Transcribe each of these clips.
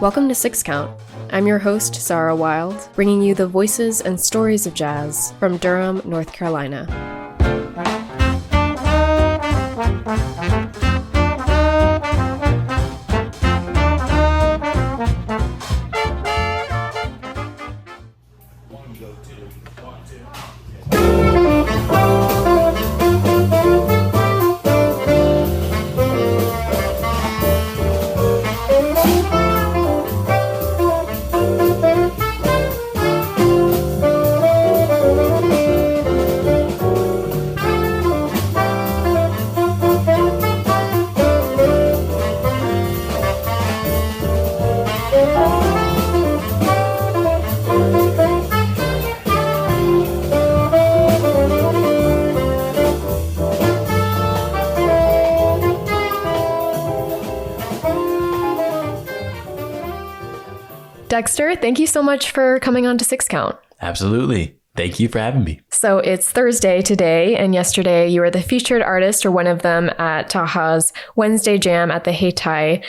Welcome to Six Count. I'm your host, Sarah Wild, bringing you the voices and stories of jazz from Durham, North Carolina. Dexter, thank you so much for coming on to Six Count. Absolutely. Thank you for having me. So it's Thursday today, and yesterday you were the featured artist or one of them at Taha's Wednesday Jam at the Heitai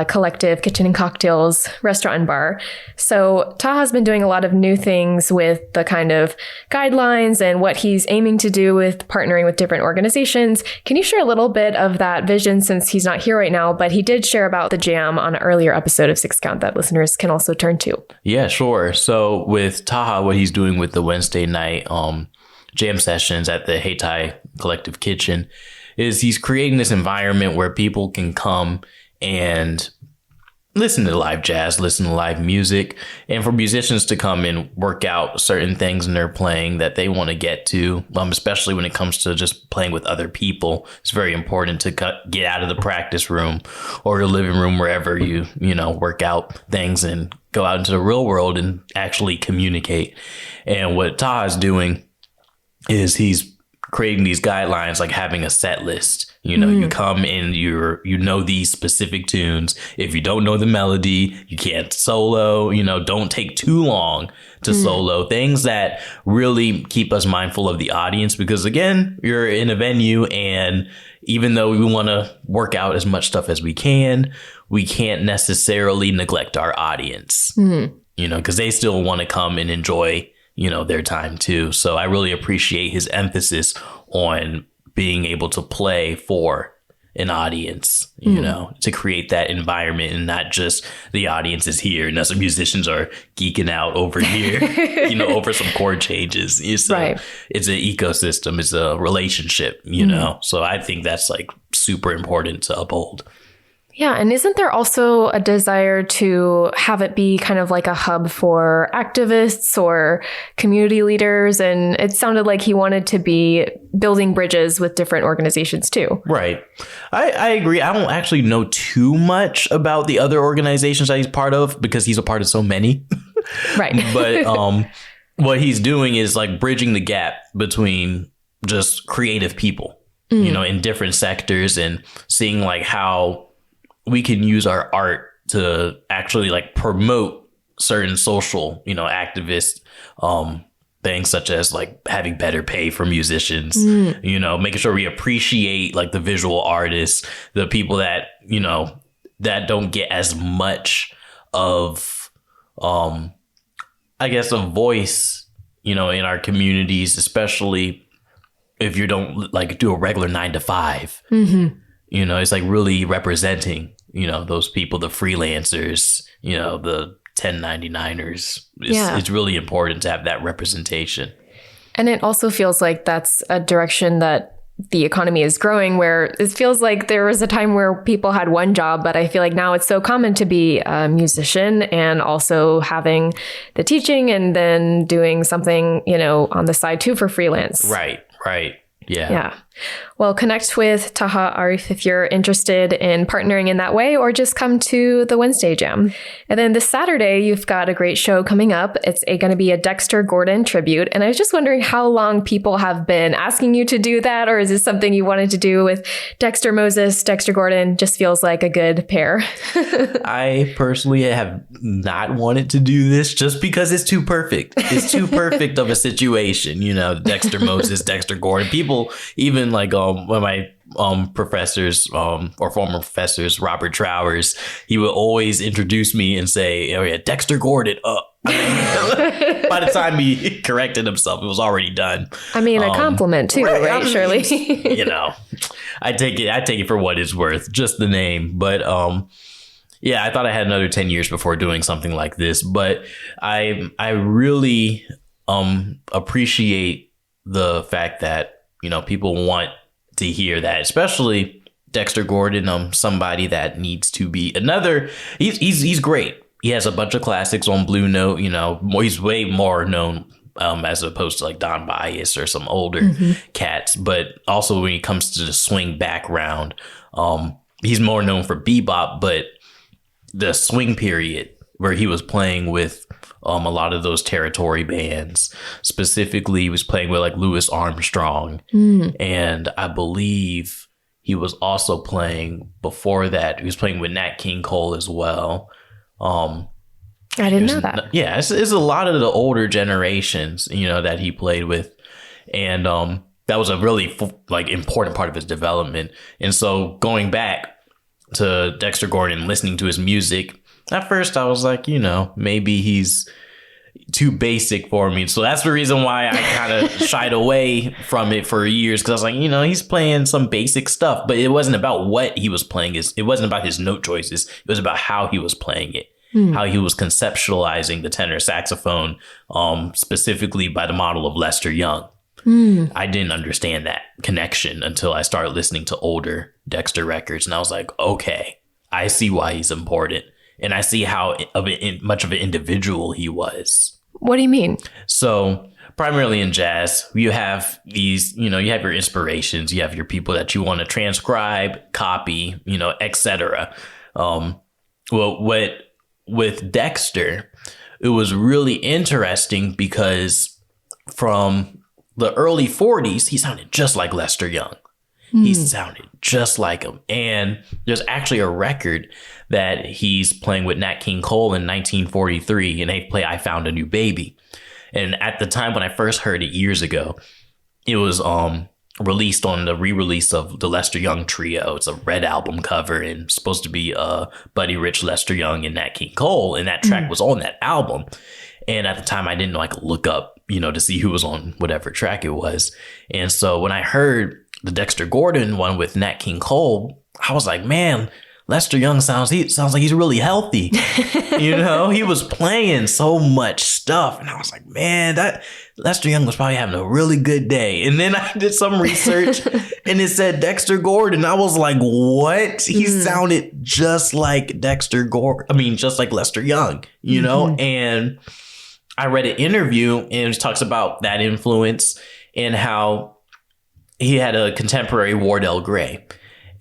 Collective Kitchen and Cocktails Restaurant and Bar. So Taha's been doing a lot of new things with the kind of guidelines and what he's aiming to do with partnering with different organizations. Can you share a little bit of that vision since he's not here right now, but he did share about the jam on an earlier episode of Six Count that listeners can also turn to? Yeah, sure. So with Taha, what he's doing with the Wednesday night jam sessions at the Heitai Collective Kitchen is he's creating this environment where people can come and listen to live jazz, listen to live music, and for musicians to come and work out certain things in their playing that they want to get to, especially when it comes to just playing with other people. It's very important to get out of the practice room or your living room, wherever you work out things, and go out into the real world and actually communicate. And what Taha's doing is he's creating these guidelines, like having a set list. You come in, you know these specific tunes. If you don't know the melody, you can't solo. Don't take too long to solo. Things that really keep us mindful of the audience, because again, you're in a venue, and even though we want to work out as much stuff as we can't necessarily neglect our audience. Because they still want to come and enjoy their time too. So I really appreciate his emphasis on being able to play for an audience, to create that environment, and not just the audience is here and us musicians are geeking out over here, over some chord changes. So It's an ecosystem, it's a relationship, so I think that's like super important to uphold. Yeah. And isn't there also a desire to have it be kind of like a hub for activists or community leaders? And it sounded like he wanted to be building bridges with different organizations too. Right. I agree. I don't actually know too much about the other organizations that he's part of, because he's a part of so many. Right. But what he's doing is like bridging the gap between just creative people, in different sectors, and seeing like how we can use our art to actually like promote certain social, activist things, such as like having better pay for musicians, making sure we appreciate like the visual artists, the people that, that don't get as much of, I guess, a voice, in our communities, especially if you don't like do a regular 9 to 5. It's like really representing, those people, the freelancers, the 1099ers. It's really important to have that representation. And it also feels like that's a direction that the economy is growing, where it feels like there was a time where people had one job, but I feel like now it's so common to be a musician and also having the teaching and then doing something, on the side too for freelance. Right. Yeah. Well, connect with Taha Arif if you're interested in partnering in that way, or just come to the Wednesday Jam. And then this Saturday, you've got a great show coming up. It's going to be a Dexter Gordon tribute. And I was just wondering how long people have been asking you to do that, or is this something you wanted to do with Dexter Moses, Dexter Gordon? Just feels like a good pair. I personally have not wanted to do this just because it's too perfect. It's too perfect of a situation, Dexter Moses, Dexter Gordon. People even like when my professors or former professors, Robert Trowers, he would always introduce me and say, "Oh yeah, Dexter Gordon." By the time he corrected himself, it was already done. I mean, a compliment too, right? Surely. You know, I take it for what it's worth, just the name. But yeah, I thought I had another 10 years before doing something like this. But I really appreciate the fact that, you know, people want to hear that, especially Dexter Gordon, somebody that needs to be he's great. He has a bunch of classics on Blue Note, you know, he's way more known as opposed to like Don Byas or some older cats. But also when it comes to the swing background, he's more known for bebop, but the swing period where he was playing with a lot of those territory bands, specifically he was playing with like Louis Armstrong. And I believe he was also playing before that. He was playing with Nat King Cole as well. I didn't know that. Yeah, it's a lot of the older generations, you know, that he played with. And that was a really like important part of his development. And so going back to Dexter Gordon, listening to his music, at first I was like, you know, maybe he's too basic for me. So that's the reason why I kind of shied away from it for years, because I was like, you know, he's playing some basic stuff, but it wasn't about what he was playing. It wasn't about his note choices. It was about how he was playing it, how he was conceptualizing the tenor saxophone, specifically by the model of Lester Young. I didn't understand that connection until I started listening to older Dexter records. And I was like, okay, I see why he's important. And I see how much of an individual he was. What do you mean? So primarily in jazz, you have these, you know, you have your inspirations. You have your people that you want to transcribe, copy, you know, etc. Well, with Dexter, it was really interesting because from the early 40s, he sounded just like Lester Young. He sounded just like him. And there's actually a record that he's playing with Nat King Cole in 1943, and they play I Found a New Baby. And at the time when I first heard it years ago, it was released on the re-release of the Lester Young Trio. It's a red album cover and supposed to be Buddy Rich, Lester Young, and Nat King Cole. And that track was on that album. And at the time, I didn't know I could look up, you know, to see who was on whatever track it was. And so when I heard the Dexter Gordon one with Nat King Cole, I was like, man, Lester Young sounds like he's really healthy. You know, he was playing so much stuff. And I was like, man, that Lester Young was probably having a really good day. And then I did some research and it said Dexter Gordon. I was like, what? He sounded just like Dexter Gordon. I mean, just like Lester Young, you know? And I read an interview and it talks about that influence and how he had a contemporary, Wardell Gray,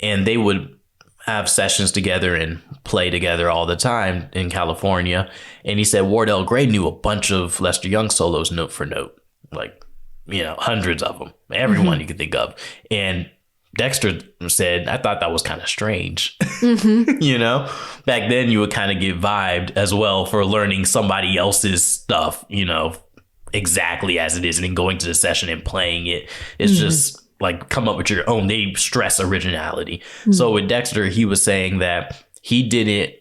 and they would have sessions together and play together all the time in California. And he said Wardell Gray knew a bunch of Lester Young solos note for note, like, you know, hundreds of them, everyone you could think of. And Dexter said, I thought that was kind of strange. You know, back then you would kind of get vibed as well for learning somebody else's stuff, you know, exactly as it is. And then going to the session and playing it. It's just like come up with your own. They stress originality. So with Dexter, he was saying that he didn't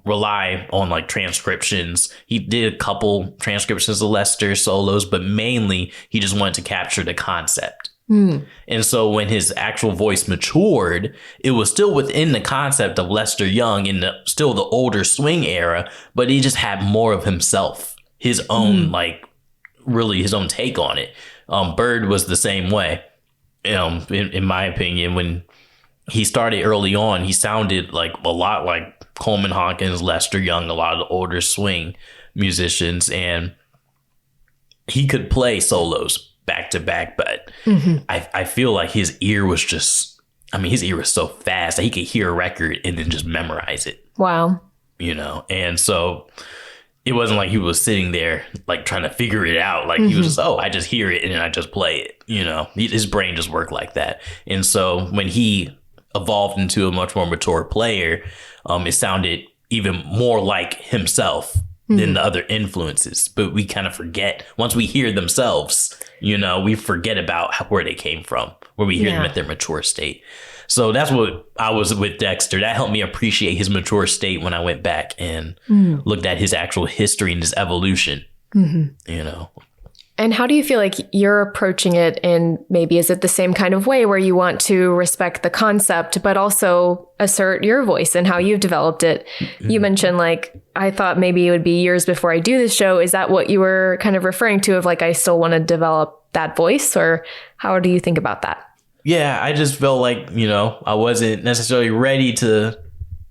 rely on like transcriptions. He did a couple transcriptions of Lester solos, but mainly he just wanted to capture the concept. And so when his actual voice matured, it was still within the concept of Lester Young in still the older swing era, but he just had more of himself, his own, like really his own take on it. Bird was the same way. In my opinion, when he started early on, he sounded like a lot like Coleman Hawkins, Lester Young, a lot of the older swing musicians, and he could play solos back to back, but I feel like his ear was just, I mean, his ear was so fast that he could hear a record and then just memorize it. Wow. You know, and so it wasn't like he was sitting there like trying to figure it out. Like he was just, I just hear it and then I just play it. You know, his brain just worked like that. And so when he evolved into a much more mature player, it sounded even more like himself. than the other influences. But we kind of forget once we hear themselves, we forget about where they came from, where we hear them at their mature state. So that's what I was with Dexter. That helped me appreciate his mature state when I went back and looked at his actual history and his evolution, And how do you feel like you're approaching it? And maybe is it the same kind of way where you want to respect the concept, but also assert your voice and how you've developed it? You mentioned I thought maybe it would be years before I do this show. Is that what you were kind of referring to of I still want to develop that voice, or how do you think about that? Yeah, I just felt like, I wasn't necessarily ready to,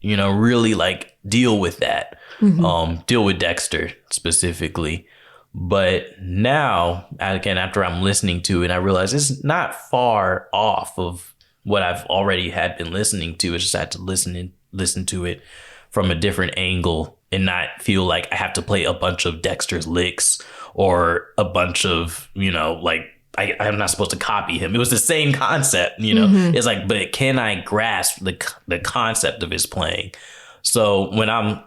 really deal with that, deal with Dexter specifically. But now, again, after I'm listening to it, I realize it's not far off of what I've already had been listening to. I just had to listen to it from a different angle and not feel like I have to play a bunch of Dexter's licks or a bunch of, I'm not supposed to copy him. It was the same concept, It's but can I grasp the concept of his playing? So when I'm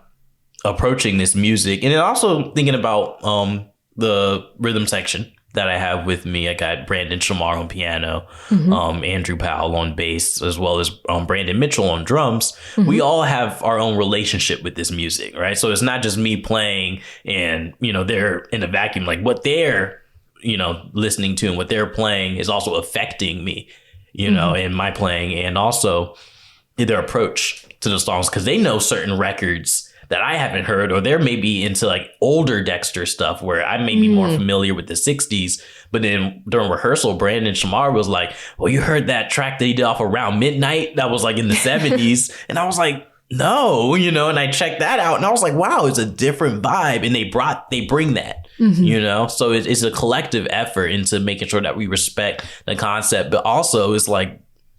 approaching this music, and then also thinking about the rhythm section that I have with me, I got Brandon Shamar on piano, Andrew Powell on bass, as well as Brandon Mitchell on drums. We all have our own relationship with this music, right? So it's not just me playing and, they're in a vacuum. What they're listening to and what they're playing is also affecting me, in my playing, and also their approach to the songs, because they know certain records that I haven't heard, or they're maybe into older Dexter stuff where I may be more familiar with the 60s. But then during rehearsal, Brandon Shamar was like, well, you heard that track that he did off Around Midnight that was in the 70s. And I was like, no, and I checked that out and I was like, wow, it's a different vibe. And they bring that, so it's a collective effort into making sure that we respect the concept, but also it's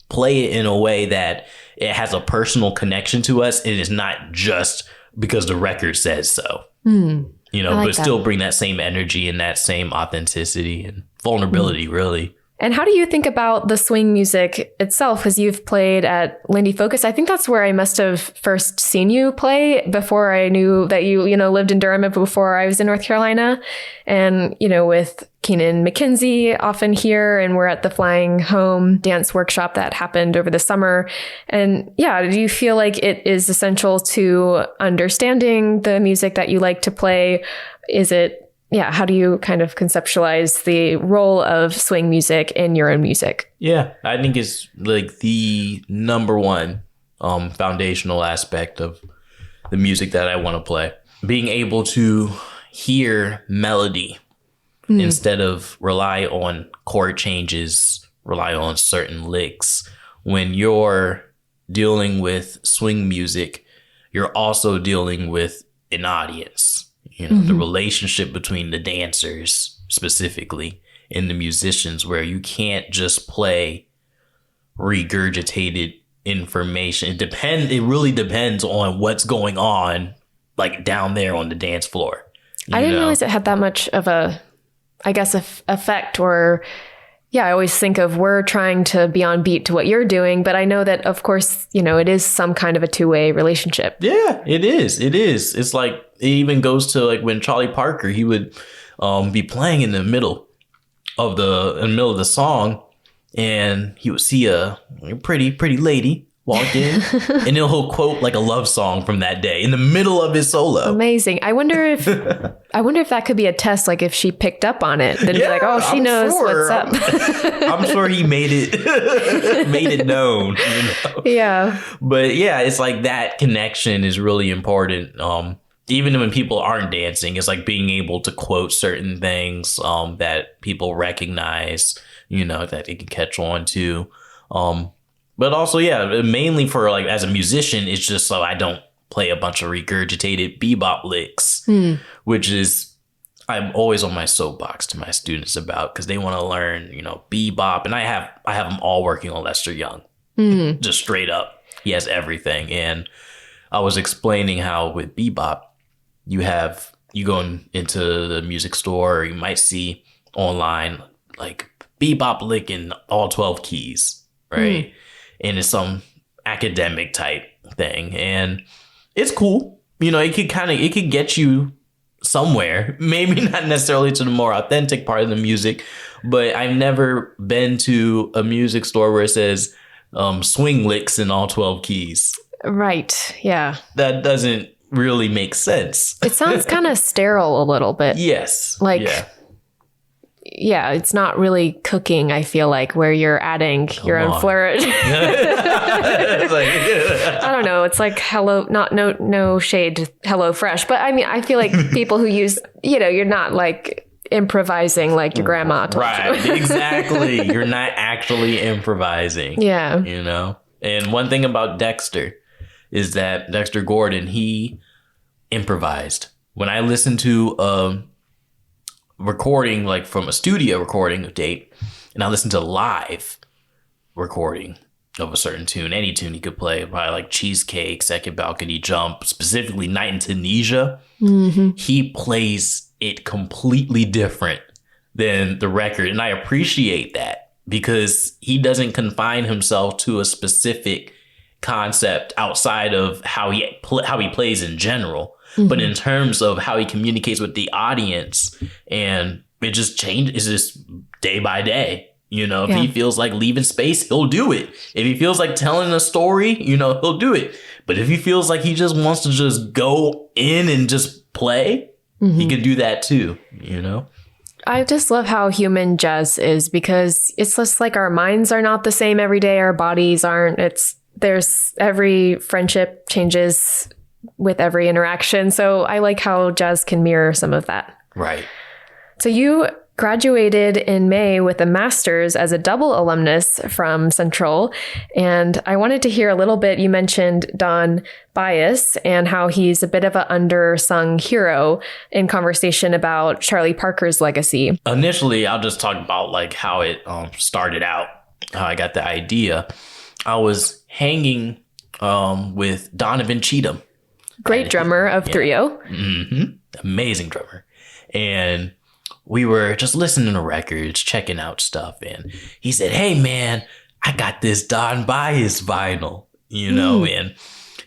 play it in a way that it has a personal connection to us. And it's not just because the record says so, but still bring that same energy and that same authenticity and vulnerability, really. And how do you think about the swing music itself? Because you've played at Lindy Focus. I think that's where I must have first seen you play before I knew that you lived in Durham, before I was in North Carolina. And, with Keenan McKenzie often here, and we're at the Flying Home dance workshop that happened over the summer. And do you feel like it is essential to understanding the music that you like to play? Is it how do you kind of conceptualize the role of swing music in your own music? Yeah, I think it's the number one foundational aspect of the music that I want to play. Being able to hear melody instead of rely on chord changes, rely on certain licks. When you're dealing with swing music, you're also dealing with an audience. The relationship between the dancers specifically and the musicians, where you can't just play regurgitated information. It really depends on what's going on down there on the dance floor. I didn't realize it had that much of a, effect, or I always think of we're trying to be on beat to what you're doing, but I know that, of course, it is some kind of a two-way relationship. Yeah, it is. It's it even goes to when Charlie Parker, he would be playing in the middle of the song, and he would see a pretty lady walk in, and he'll quote a love song from that day in the middle of his solo. Amazing. I wonder if that could be a test, if she picked up on it, then be oh, she knows what's up. I'm sure he made it known. Yeah. But it's that connection is really important. Even when people aren't dancing, it's being able to quote certain things that people recognize, that they can catch on to. But also, mainly for as a musician, it's just so I don't play a bunch of regurgitated bebop licks, which is I'm always on my soapbox to my students about, because they want to learn, bebop, and I have them all working on Lester Young, just straight up. He has everything, and I was explaining how with bebop, you go into the music store, or you might see online bebop lick in all 12 keys, right? And it's some academic type thing, and it's cool. It could get you somewhere, maybe not necessarily to the more authentic part of the music, but I've never been to a music store where it says swing licks in all 12 keys. Right. Yeah. That doesn't really make sense. It sounds kind of sterile a little bit. Yes. Like, yeah, it's not really cooking, I feel like, where you're adding your own flirt. I don't know. It's like no shade, Hello Fresh. But I mean, I feel like people who use, you're not like improvising like your grandma told you. Exactly. You're not actually improvising. Yeah. And one thing about Dexter is that Dexter Gordon, he improvised. When I listen to a recording, like from a studio recording of date, and I listen to live recording of a certain tune, any tune he could play, probably like Cheesecake, Second Balcony Jump, specifically Night in Tunisia, he plays it completely different than the record. And I appreciate that because he doesn't confine himself to a specific concept outside of how he plays in general, but in terms of how he communicates with the audience, and it just changes. It's just day by day. If he feels like leaving space, he'll do it. If he feels like telling a story, he'll do it. But if he feels like he just wants to just go in and just play, he can do that too. I just love how human jazz is, because it's just like our minds are not the same every day. Our bodies aren't. There's every friendship changes with every interaction. So I like how jazz can mirror some of that. Right. So you graduated in May with a master's as a double alumnus from Central. And I wanted to hear a little bit. You mentioned Don Byas and how he's a bit of an undersung hero in conversation about Charlie Parker's legacy. Initially, I'll just talk about like how it started out, how I got the idea. I was hanging with Donovan Cheatham. Great drummer of Trio. Amazing drummer. And we were just listening to records, checking out stuff. And he said, "Hey, man, I got this Don Byas vinyl," and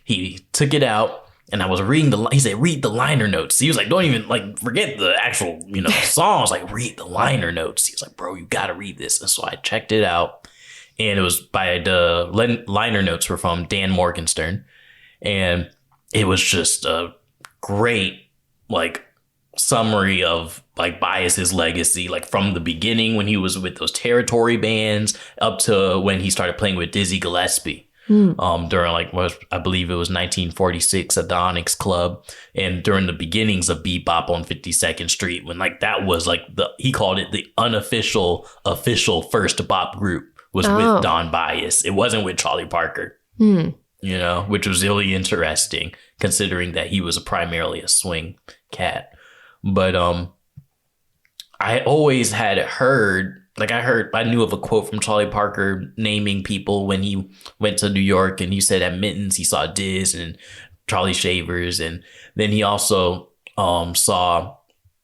he took it out. And I was reading he said, "Read the liner notes." He was like, "Don't even like forget the actual, songs, like read the liner notes." He was like, "Bro, you got to read this." And so I checked it out. And it was by the liner notes were from Dan Morgenstern. And it was just a great, like, summary of, like, Byas's legacy, like, from the beginning when he was with those Territory bands up to when he started playing with Dizzy Gillespie. During, like, I believe it was 1946 at the Onyx Club. And during the beginnings of bebop on 52nd Street, when, like, that was, like, he called it the unofficial, official first bop group. Was with Don Byas. It wasn't with Charlie Parker, which was really interesting considering that he was primarily a swing cat. But I always had heard, I knew of a quote from Charlie Parker naming people when he went to New York, and he said at Minton's he saw Diz and Charlie Shavers, and then he also saw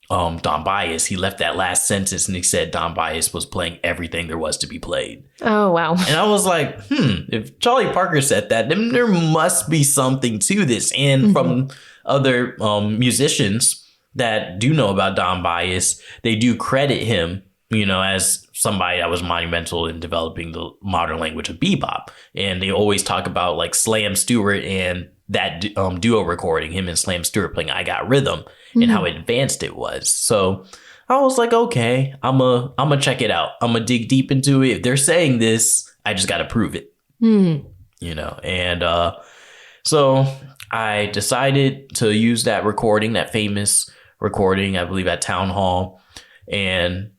Don Byas. He left that last sentence and he said Don Byas was playing everything there was to be played. Oh, wow. And I was like, if Charlie Parker said that, then there must be something to this. And from other musicians that do know about Don Byas, they do credit him, as somebody that was monumental in developing the modern language of bebop. And they always talk about like Slam Stewart and that duo recording, him and Slam Stewart playing I Got Rhythm, and how advanced it was. So I was like, okay, I'm a check it out. I'm gonna dig deep into it. If they're saying this, I just got to prove it, and so I decided to use that recording, that famous recording, I believe at Town Hall, and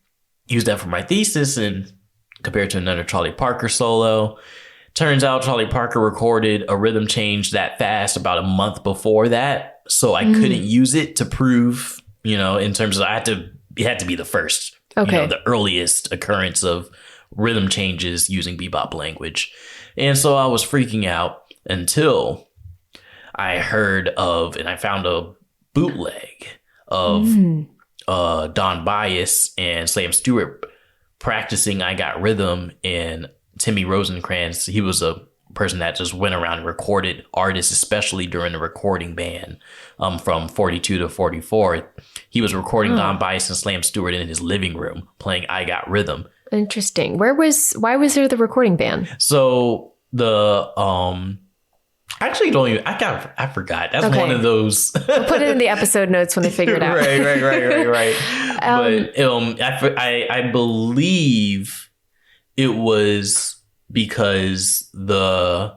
use that for my thesis and compare it to another Charlie Parker solo. Turns out Charlie Parker recorded a rhythm change that fast about a month before that. So I couldn't use it to prove, in terms of it had to be the first, the earliest occurrence of rhythm changes using bebop language. And so I was freaking out until I heard of, and I found a bootleg of Don Byas and Slam Stewart practicing I Got Rhythm, and Timmy Rosencrantz, he was a person that just went around and recorded artists, especially during the recording ban from 42 to 44. He was recording Don Byas and Slam Stewart in his living room playing I Got Rhythm. Interesting. Why was there the recording ban? So the I actually don't even I forgot. That's one of those. We'll put it in the episode notes when they figure it out. Right. But I believe it was because the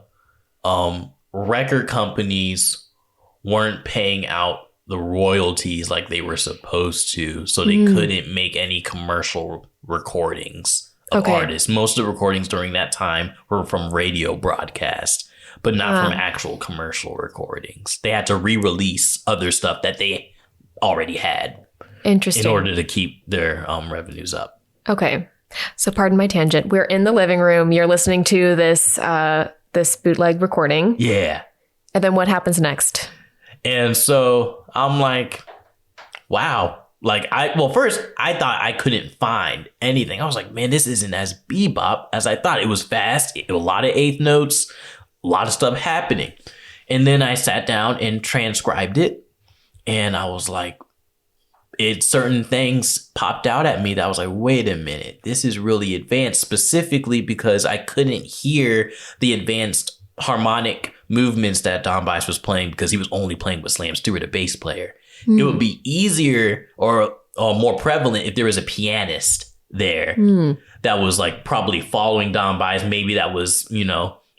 record companies weren't paying out the royalties like they were supposed to, so they couldn't make any commercial recordings of artists. Most of the recordings during that time were from radio broadcast, but not from actual commercial recordings. They had to re-release other stuff that they already had. Interesting. In order to keep their revenues up. Okay. So pardon my tangent. We're in the living room. You're listening to this this bootleg recording. Yeah. And then what happens next? And so I'm like, wow. Like, first I thought I couldn't find anything. I was like, man, this isn't as bebop as I thought. It was fast. A lot of eighth notes, a lot of stuff happening. And then I sat down and transcribed it. And I was like, certain things popped out at me that I was like, wait a minute, this is really advanced, specifically because I couldn't hear the advanced harmonic movements that Don Byas was playing because he was only playing with Slam Stewart, a bass player. It would be easier or more prevalent if there was a pianist there that was like probably following Don Byas. Maybe that was,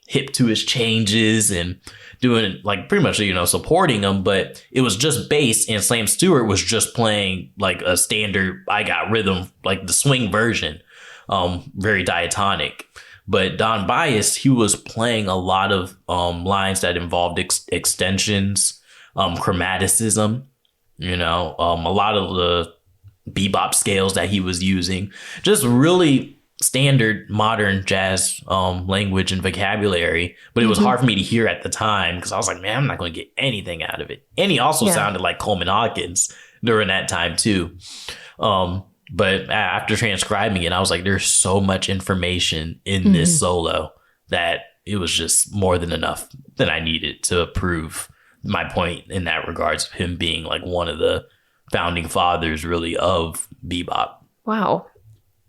hip to his changes and doing like pretty much, supporting him. But it was just bass, and Slam Stewart was just playing like a standard I Got Rhythm, like the swing version, very diatonic. But Don Byas, he was playing a lot of lines that involved extensions, chromaticism, a lot of the bebop scales that he was using, just really standard modern jazz language and vocabulary. But it was hard for me to hear at the time because I was like, man, I'm not going to get anything out of it. And he also sounded like Coleman Hawkins during that time too. But after transcribing it, I was like, there's so much information in this solo that it was just more than enough that I needed to prove my point in that regards of him being like one of the founding fathers really of bebop. Wow.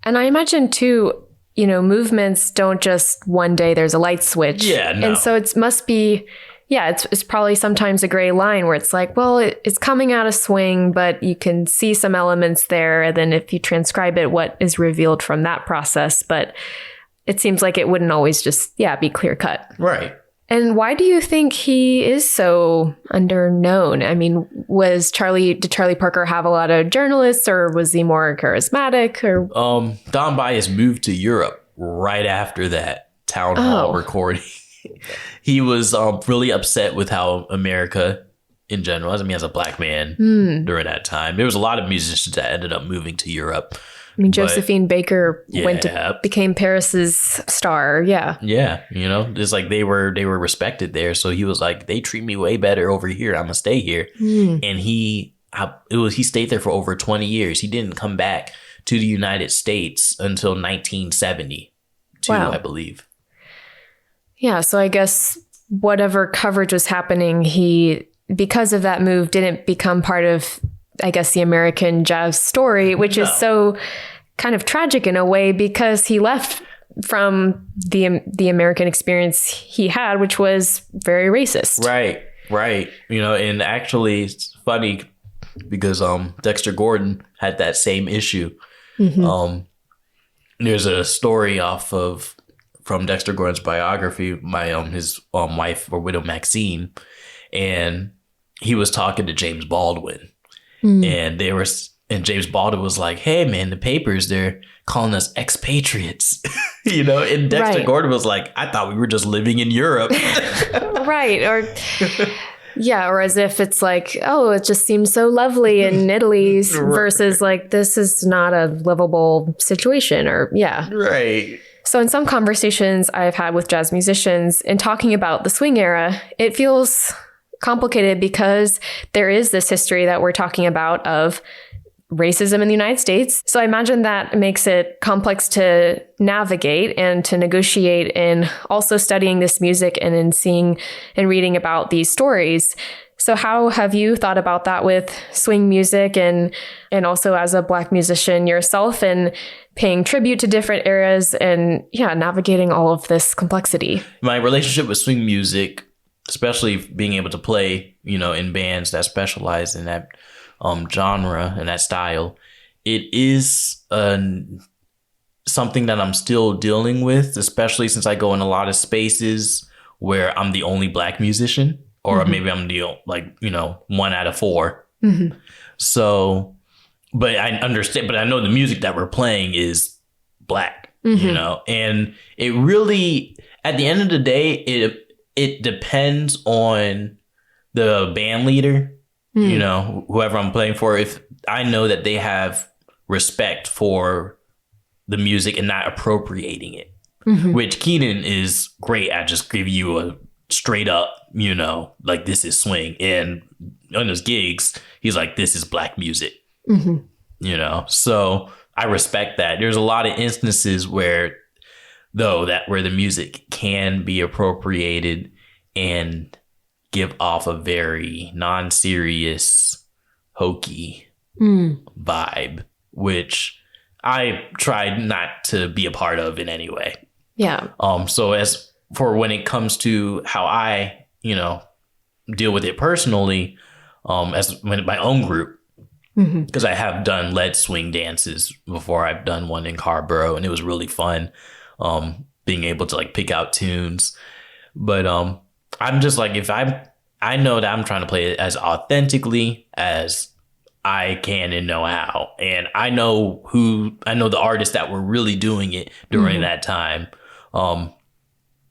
And I imagine too, movements don't just one day there's a light switch. Yeah, no. And so it must be, it's probably sometimes a gray line where it's like, well, it's coming out of swing, but you can see some elements there. And then if you transcribe it, what is revealed from that process. But it seems like it wouldn't always just, be clear cut. Right. And why do you think he is so underknown? I mean, did Charlie Parker have a lot of journalists, or was he more charismatic? Or Don Byas moved to Europe right after that town hall recording. He was really upset with how America in general, as a black man during that time, there was a lot of musicians that ended up moving to Europe. I mean, Josephine Baker became Paris's star. Yeah. Yeah. It's like they were respected there. So he was like, they treat me way better over here. I'm going to stay here. And he stayed there for over 20 years. He didn't come back to the United States until 1972, I believe. Yeah. So I guess whatever coverage was happening, he, because of that move, didn't become part of, I guess, the American jazz story, which is so kind of tragic in a way, because he left from the American experience he had, which was very racist. Right. And actually it's funny because Dexter Gordon had that same issue. There's a story from Dexter Gordon's biography, his wife or widow Maxine, and he was talking to James Baldwin. And James Baldwin was like, hey man, the papers, they're calling us expatriates, and Dexter Gordon was like, I thought we were just living in Europe. Right. Or as if it's like, oh, it just seems so lovely in Italy versus like, this is not a livable situation Right. So in some conversations I've had with jazz musicians in talking about the swing era, it feels complicated because there is this history that we're talking about of racism in the United States. So I imagine that makes it complex to navigate and to negotiate in also studying this music and in seeing and reading about these stories. So how have you thought about that with swing music and also as a Black musician yourself and paying tribute to different eras and navigating all of this complexity? My relationship with swing music, especially being able to play, in bands that specialize in that genre and that style, it is something that I'm still dealing with, especially since I go in a lot of spaces where I'm the only Black musician, or maybe I'm the one out of four. Mm-hmm. So, but I understand, but I know the music that we're playing is Black, and it really, at the end of the day, it depends on the band leader, whoever I'm playing for. If I know that they have respect for the music and not appropriating it, which Keenan is great at, just give you a straight up, like, this is swing. And on his gigs, he's like, this is Black music, so I respect that. There's a lot of instances where the music can be appropriated and give off a very non-serious, hokey vibe, which I tried not to be a part of in any way. Yeah. So as for when it comes to how I, deal with it personally, as my own group, because I have done lead swing dances before. I've done one in Carborough, and it was really fun, being able to pick out tunes. But I'm just like, if I know that I'm trying to play it as authentically as I can and know how, and I know the artists that were really doing it during that time.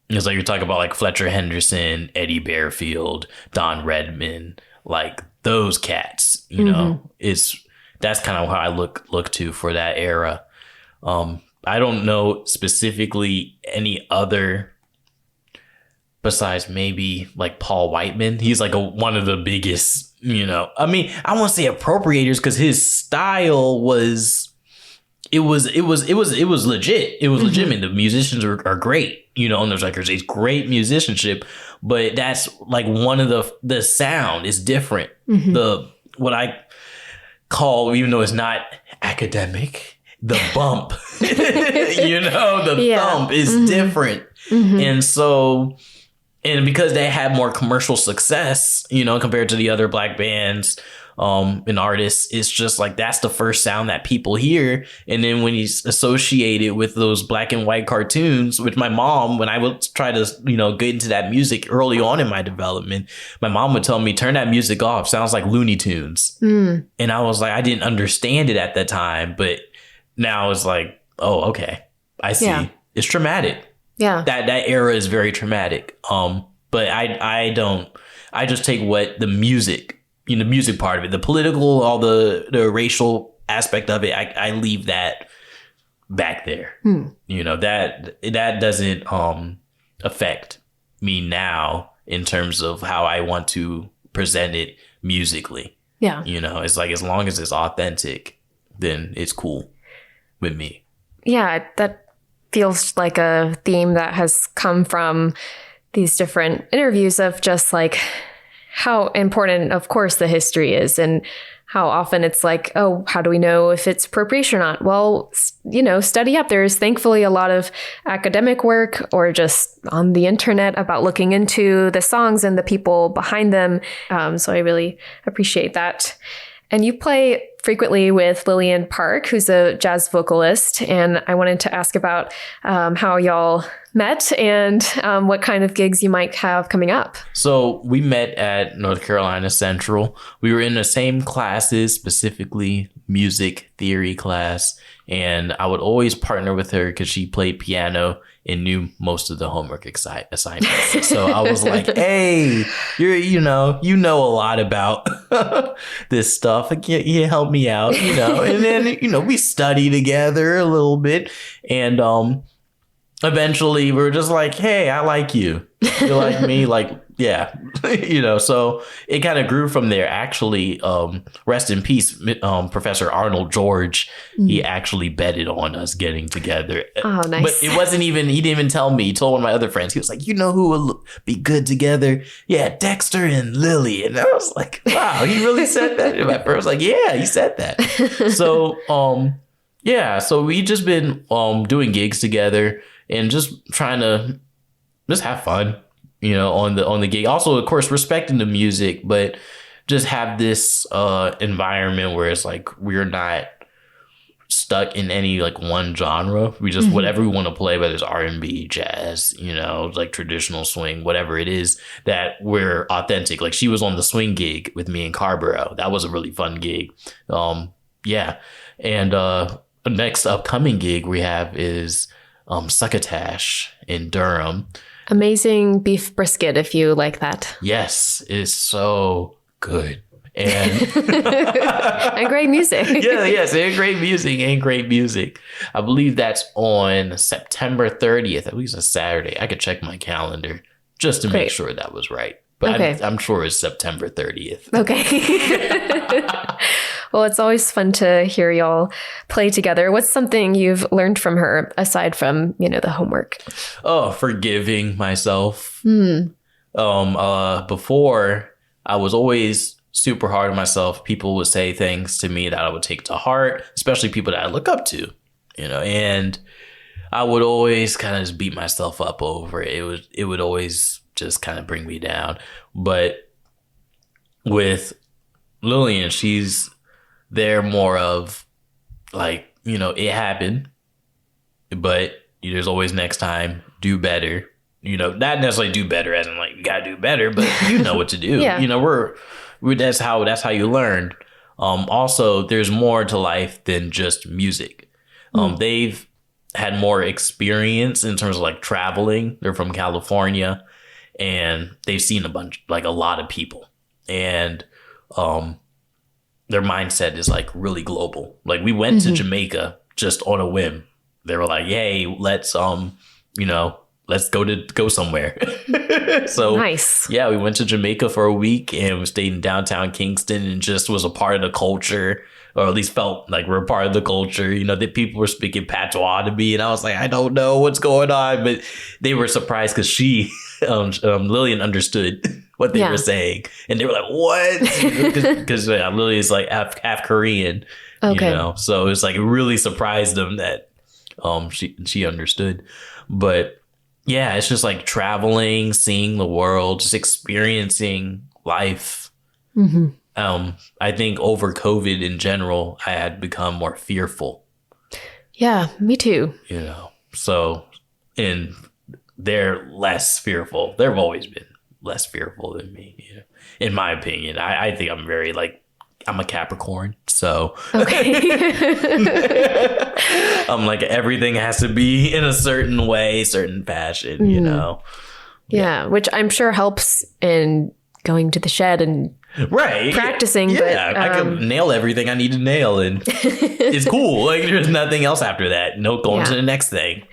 It's like you're talking about like Fletcher Henderson, Eddie Bearfield, Don Redman, like those cats, that's kind of how I look to for that era. I don't know specifically any other besides maybe like Paul Whiteman. He's like one of the biggest, I mean, I won't say appropriators because his style was legit. It was legitimate. The musicians are great, on those records. It's great musicianship, but that's like one of the sound is different. What I call, even though it's not academic, the bump, the thump is different. And so, and because they had more commercial success, compared to the other Black bands, and artists, it's just like that's the first sound that people hear. And then when he's associated with those black and white cartoons, which my mom, when I would try to get into that music early on in my development, my mom would tell me, turn that music off, sounds like Looney Tunes. And I was like, I didn't understand it at the time, but now it's like, oh, okay, I see. It's traumatic. That era is very traumatic. But I just take what the music, the music part of it, the political, all the racial aspect of it, I leave that back there. That doesn't affect me now in terms of how I want to present it musically. It's like, as long as it's authentic, then it's cool with me. Yeah, that feels like a theme that has come from these different interviews of just like how important, of course, the history is, and how often it's like, oh, how do we know if it's appropriation or not? Well, study up. There's thankfully a lot of academic work or just on the internet about looking into the songs and the people behind them. So I really appreciate that. And you play frequently with Lillian Park, who's a jazz vocalist. And I wanted to ask about how y'all met and what kind of gigs you might have coming up. So we met at North Carolina Central. We were in the same classes, specifically music theory class. And I would always partner with her because she played piano and knew most of the homework assignments. So I was like, hey, you know a lot about this stuff. You help me out, and then, we study together a little bit. And eventually we were just like, hey, I like you. You like me? Like, Yeah. So it kind of grew from there. Actually, rest in peace, Professor Arnold George. He actually betted on us getting together. Oh, nice. But it wasn't even, he didn't even tell me. He told one of my other friends. He was like, you know who will be good together? Yeah, Dexter and Lily. And I was like, wow, he really said that? And my friend was like, yeah, he said that. So, so we just been doing gigs together and just trying to just have fun, on the gig. Also, of course, respecting the music, but just have this environment where it's like we're not stuck in any like one genre. We just whatever we want to play, whether it's R&B, jazz, like traditional swing, whatever it is, that we're authentic. Like she was on the swing gig with me in Carborough. That was a really fun gig. And the next upcoming gig we have is Succotash in Durham. Amazing beef brisket, if you like that. Yes, it's so good. And and great music. And great music. I believe that's on September 30th. At least a Saturday. I could check my calendar just to make sure that was right. But I'm sure it's September 30th. Okay. Well, it's always fun to hear y'all play together. What's something you've learned from her aside from, the homework? Oh, forgiving myself. Before, I was always super hard on myself. People would say things to me that I would take to heart, especially people that I look up to, and I would always kind of just beat myself up over it. It would always just kind of bring me down. But with Lillian, they're more of like, it happened, but there's always next time, do better, not necessarily do better as in like, you gotta do better, but you know what to do. Yeah. That's how you learn. Also, there's more to life than just music. They've had more experience in terms of like traveling. They're from California and they've seen a lot of people, and, their mindset is like really global. Like we went to Jamaica just on a whim. They were like, "Hey, let's let's go somewhere." So nice. Yeah, we went to Jamaica for a week and we stayed in downtown Kingston and just was a part of the culture, or at least felt like we're a part of the culture. That people were speaking patois to me, and I was like, I don't know what's going on, but they were surprised because Lillian understood what they were saying, and they were like, "What?" Because Lily is like half Korean, so it's like it really surprised them that she understood. But yeah, it's just like traveling, seeing the world, just experiencing life. I think over COVID in general, I had become more fearful. Yeah, me too. So and they're less fearful. They've always been less fearful than me, in my opinion. I think I'm very I'm a Capricorn, so I'm like, everything has to be in a certain way, certain fashion, Yeah, which I'm sure helps in going to the shed and practicing. Yeah, but I can nail everything I need to nail, and it's cool. Like there's nothing else after that. No, going to the next thing.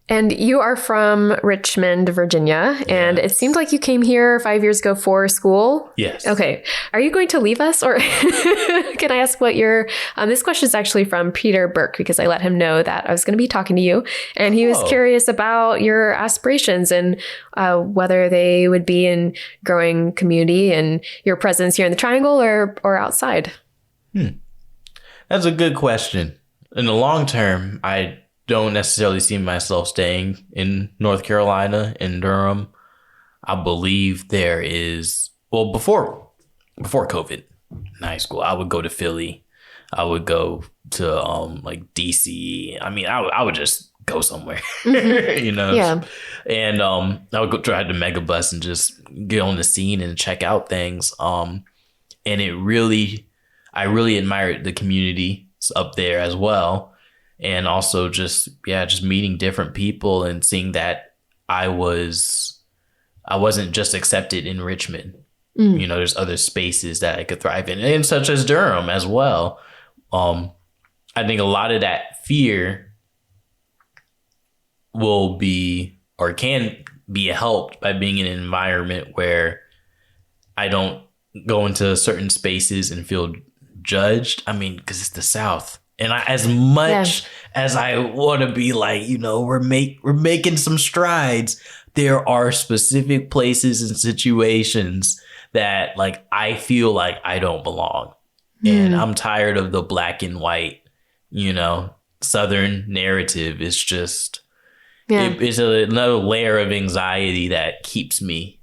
And you are from Richmond, Virginia, and it seemed like you came here 5 years ago for school. Yes. Okay. Are you going to leave us, or can I ask what your... this question is actually from Peter Burke, because I let him know that I was going to be talking to you, and he was curious about your aspirations and whether they would be in growing community and your presence here in the Triangle or outside. That's a good question. In the long term, I don't necessarily see myself staying in North Carolina, in Durham. I believe there is, before COVID in high school, I would go to Philly. I would go to like DC. I mean, I would just go somewhere, Yeah. And I would go drive the megabus and just get on the scene and check out things. And I really admired the community up there as well. And also just meeting different people and seeing that I wasn't just accepted in Richmond. There's other spaces that I could thrive in, and such as Durham as well. I think a lot of that fear will be, or can be helped by being in an environment where I don't go into certain spaces and feel judged. I mean, because it's the South. And as much as I want to be like, we're making some strides, there are specific places and situations that like I feel like I don't belong. And I'm tired of the black and white, Southern narrative. It's just, it's another layer of anxiety that keeps me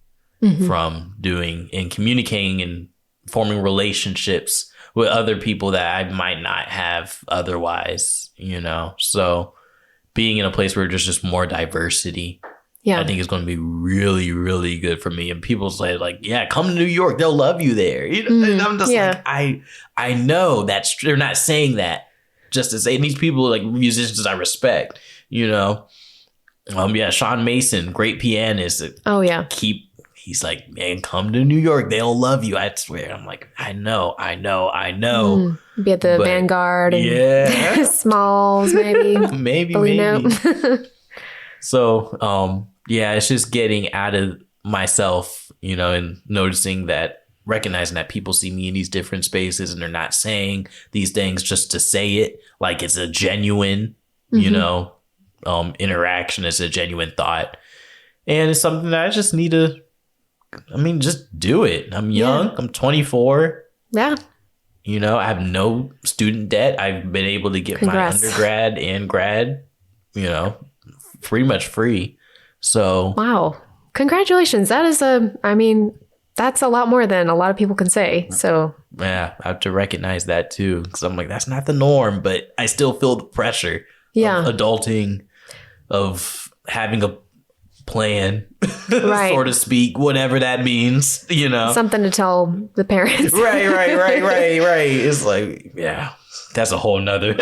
from doing and communicating and forming relationships with other people that I might not have otherwise, So being in a place where there's just more diversity, I think is going to be really, really good for me. And people say like, yeah, come to New York. They'll love you there. And I'm just like, I know they're not saying that just to say, and these people like musicians I respect, Sean Mason, great pianist. He's like, man, come to New York. They'll love you. I swear. I'm like, I know. Be at the Vanguard and Smalls, maybe. maybe. So, it's just getting out of myself, and noticing that, recognizing that people see me in these different spaces and they're not saying these things just to say it. Like it's a genuine, interaction. It's a genuine thought. And it's something that I just need to, just do it. I'm young. I'm 24. Yeah. I have no student debt. I've been able to get my undergrad and grad, pretty much free. So. Wow. Congratulations. That is that's a lot more than a lot of people can say. So. Yeah. I have to recognize that too. Because I'm like, that's not the norm, but I still feel the pressure of adulting, of having a plan, so to speak, whatever that means, something to tell the parents. Right. It's like, that's a whole nother.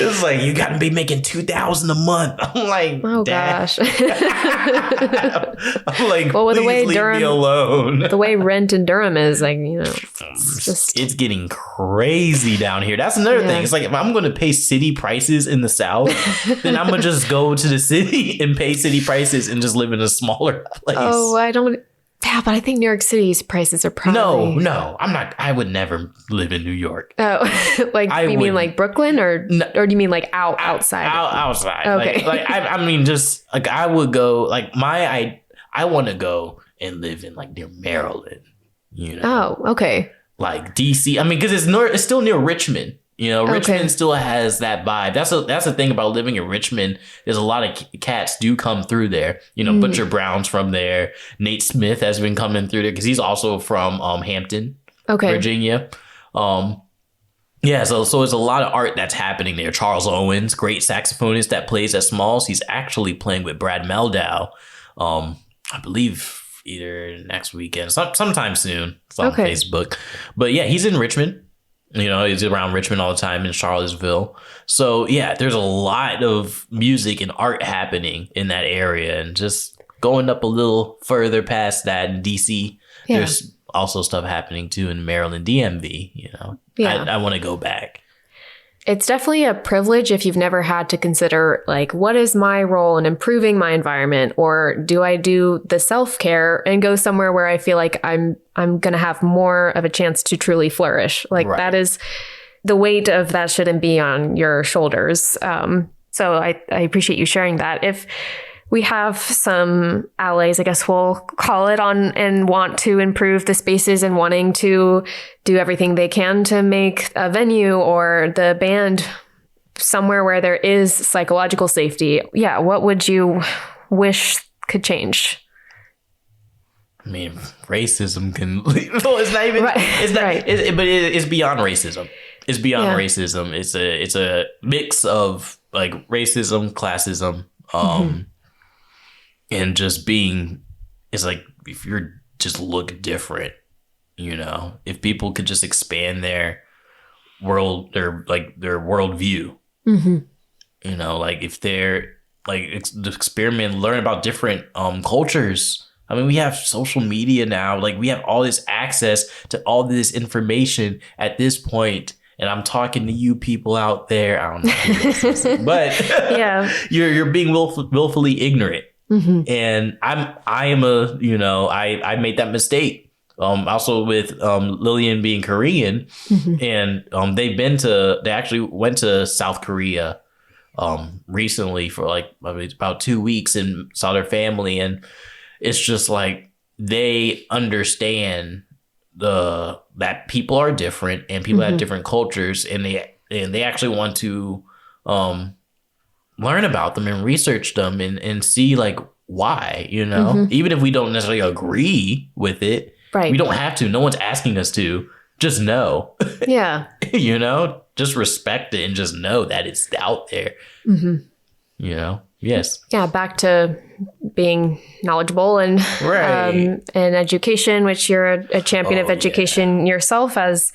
It's like, you got to be making $2,000 a month. I'm like, oh Dad. gosh. I'm like, well, please leave me alone. The way rent in Durham is, like, it's getting crazy down here. That's another thing. It's like, if I'm going to pay city prices in the South, then I'm going to just go to the city and pay city prices and just live in a smaller place. Oh, I don't. Yeah, but I think New York City's prices are probably... No, I'm not. I would never live in New York. Oh, like, you mean like Brooklyn or do you mean like outside? Outside. Okay. Just like I would go, like I want to go and live in like near Maryland, Oh, okay. Like DC. Because it's still near Richmond. Richmond still has that vibe. That's the thing about living in Richmond. There's a lot of cats do come through there. Butcher Brown's from there. Nate Smith has been coming through there because he's also from Hampton, Virginia. So there's a lot of art that's happening there. Charles Owens, great saxophonist that plays at Smalls. He's actually playing with Brad Meldau, I believe either next weekend, sometime soon. It's on Facebook. But he's in Richmond. He's around Richmond all the time in Charlottesville. So, there's a lot of music and art happening in that area. And just going up a little further past that in D.C., there's also stuff happening too in Maryland, DMV. I want to go back. It's definitely a privilege if you've never had to consider, like, what is my role in improving my environment? Or do I do the self-care and go somewhere where I feel like I'm going to have more of a chance to truly flourish? Like, that is, the weight of that shouldn't be on your shoulders. So I appreciate you sharing that. If we have some allies, I guess we'll call it, on and want to improve the spaces and wanting to do everything they can to make a venue or the band somewhere where there is psychological safety. Yeah. What would you wish could change? Racism can... Well, it's not even... Right. It's not, right. But it's beyond racism. It's beyond racism. It's a mix of like racism, classism, and just being, it's like, if you're just look different, if people could just expand their worldview, like if they're like experiment, learn about different cultures. We have social media now, like we have all this access to all this information at this point. And I'm talking to you people out there. I don't know who this is, but you're being willfully ignorant. And I am I made that mistake. Also with Lillian being Korean, and they actually went to South Korea recently for like about 2 weeks and saw their family, and it's just like they understand that people are different and people have different cultures, and they actually want to learn about them and research them and see like why, even if we don't necessarily agree with it. Right. We don't have to. No one's asking us to. Just know. Yeah. Just respect it and just know that it's out there. Yes. Yeah. Back to being knowledgeable and right. And education, which you're a champion of education yourself as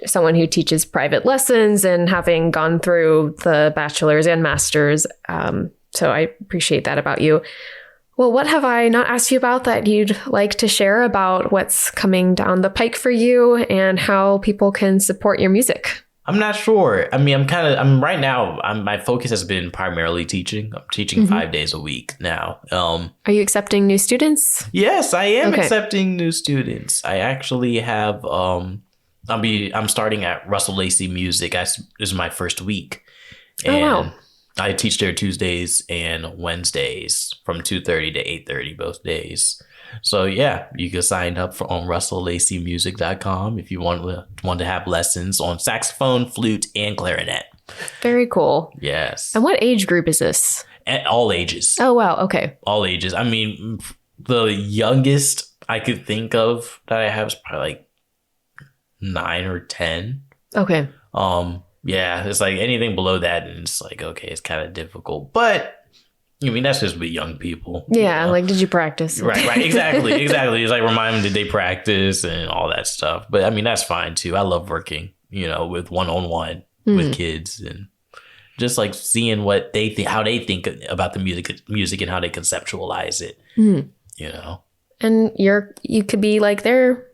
someone who teaches private lessons and having gone through the bachelor's and master's. So I appreciate that about you. Well, what have I not asked you about that you'd like to share about what's coming down the pike for you and how people can support your music? I'm not sure. I mean, right now, my focus has been primarily teaching. I'm teaching 5 days a week now. Are you accepting new students? Yes, I am accepting new students. I actually have, I'm starting at Russell Lacey Music. This is my first week. And wow. I teach there Tuesdays and Wednesdays from 2:30 to 8:30 both days. So yeah, you can sign up on russelllaceymusic.com if you want to have lessons on saxophone, flute, and clarinet. Very cool. Yes. And what age group is this? At all ages. Oh, wow. Okay. All ages. I mean, the youngest I could think of that I have is probably like 9 or 10. Okay. Yeah, it's like anything below that, and it's like, okay, it's kind of difficult. But, I mean, that's just with young people. Yeah, like, did you practice? Right, exactly. It's like, remind them, did they practice and all that stuff. But, I mean, that's fine, too. I love working, with one-on-one with kids and just, like, seeing what they think, how they think about the music and how they conceptualize it, And you could be like their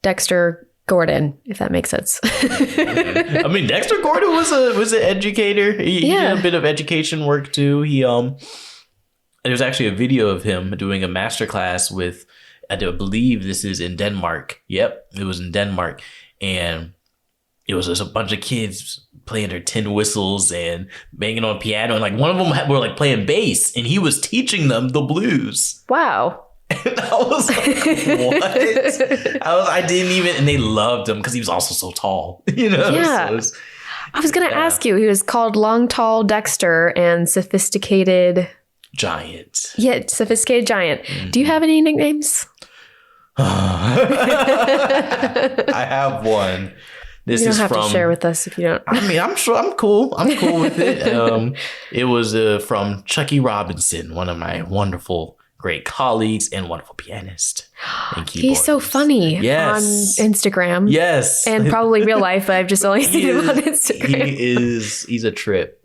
Dexter Gordon, if that makes sense. I mean, Dexter Gordon was an educator. He did a bit of education work too. There's actually a video of him doing a masterclass with, I believe this is in Denmark. Yep, it was in Denmark, and it was just a bunch of kids playing their tin whistles and banging on piano, and like one of them were like playing bass, and he was teaching them the blues. Wow. And I was like, what? I didn't even, and they loved him because he was also so tall, Yeah. So I was going to ask you, he was called Long Tall Dexter and Sophisticated Giant. Yeah, Sophisticated Giant. Do you have any nicknames? I have one. You don't have to share with us if you don't. I mean, I'm sure I'm cool. I'm cool with it. It was from Chucky Robinson, one of my wonderful, great colleagues and wonderful pianist. And he's so funny on Instagram. Yes. And probably real life, but I've just only seen him on Instagram. He's a trip.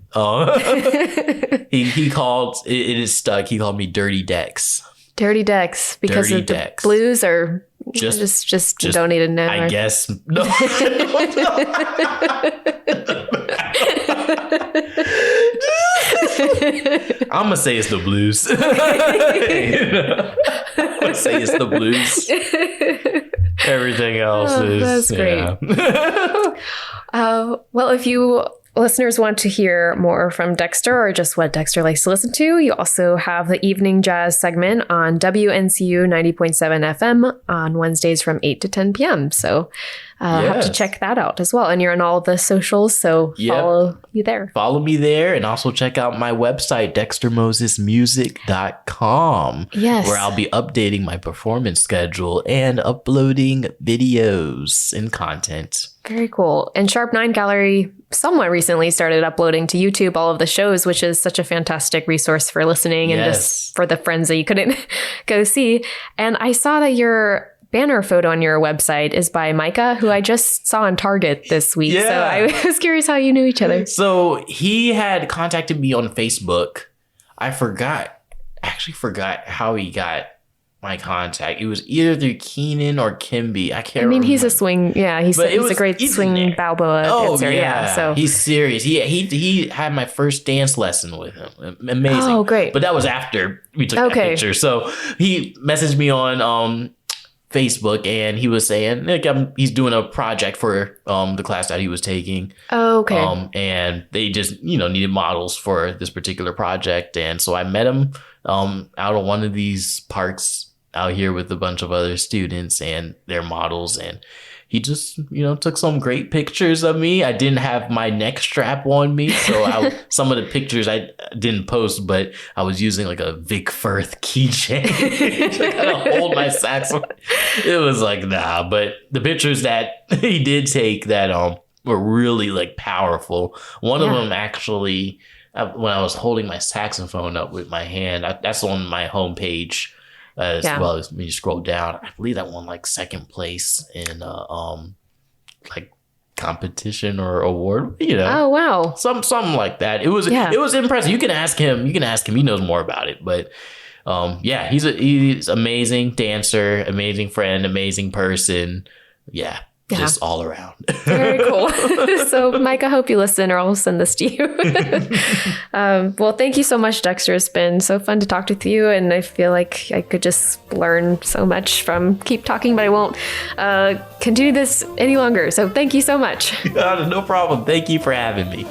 He called, it is stuck. He called me Dirty Dex. Dirty Dex because Dirty of the Dex. Blues or just don't need to know. I guess. No. I'm going to say it's the blues. I'm going to say it's the blues. Everything else is. That's great. Well, if you listeners want to hear more from Dexter or just what Dexter likes to listen to, you also have the Evening Jazz segment on WNCU 90.7 FM on Wednesdays from 8 to 10 p.m. So have to check that out as well. And you're on all the socials, so follow you there. Follow me there, and also check out my website, dextermosesmusic.com, where I'll be updating my performance schedule and uploading videos and content. Very cool. And Sharp 9 Gallery somewhat recently started uploading to YouTube all of the shows, which is such a fantastic resource for listening and just for the friends that you couldn't go see. And I saw that your banner photo on your website is by Micah, who I just saw on Target this week. Yeah. So I was curious how you knew each other. So he had contacted me on Facebook. I actually forgot how he got my contact. It was either through Keenan or Kimby. I can't. I mean, remember. he's a swing. Yeah, he's a great swing balboa dancer. Yeah, so he's serious. He had my first dance lesson with him. Amazing. Oh, great! But that was after we took that picture. So he messaged me on Facebook, and he was saying like he's doing a project for the class that he was taking. Oh, okay. And they just needed models for this particular project, and so I met him out of one of these parks out here with a bunch of other students and their models, and he just took some great pictures of me. I didn't have my neck strap on me, so some of the pictures I didn't post, but I was using like a Vic Firth keychain to kind of hold my saxophone. It was like, nah, but the pictures that he did take that were really like powerful. One of them actually, when I was holding my saxophone up with my hand, that's on my homepage. As well as when you scroll down, I believe that won like second place in like competition or award. Oh wow, something like that. It was impressive. You can ask him. He knows more about it. But he's amazing dancer, amazing friend, amazing person. Yeah. Just all around. Very cool. So, Mike, I hope you listen, or I'll send this to you. Well, thank you so much, Dexter. It's been so fun to talk with you, and I feel like I could just learn so much keep talking, but I won't continue this any longer. So, thank you so much. No problem. Thank you for having me.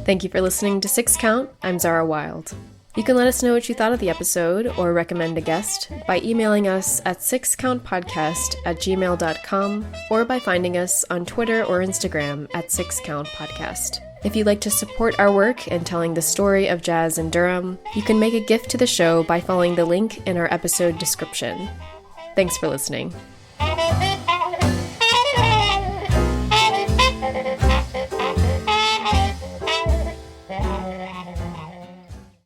Thank you for listening to Six Count. I'm Zara Wild. You can let us know what you thought of the episode or recommend a guest by emailing us at sixcountpodcast@gmail.com or by finding us on Twitter or Instagram at sixcountpodcast. If you'd like to support our work in telling the story of jazz in Durham, you can make a gift to the show by following the link in our episode description. Thanks for listening.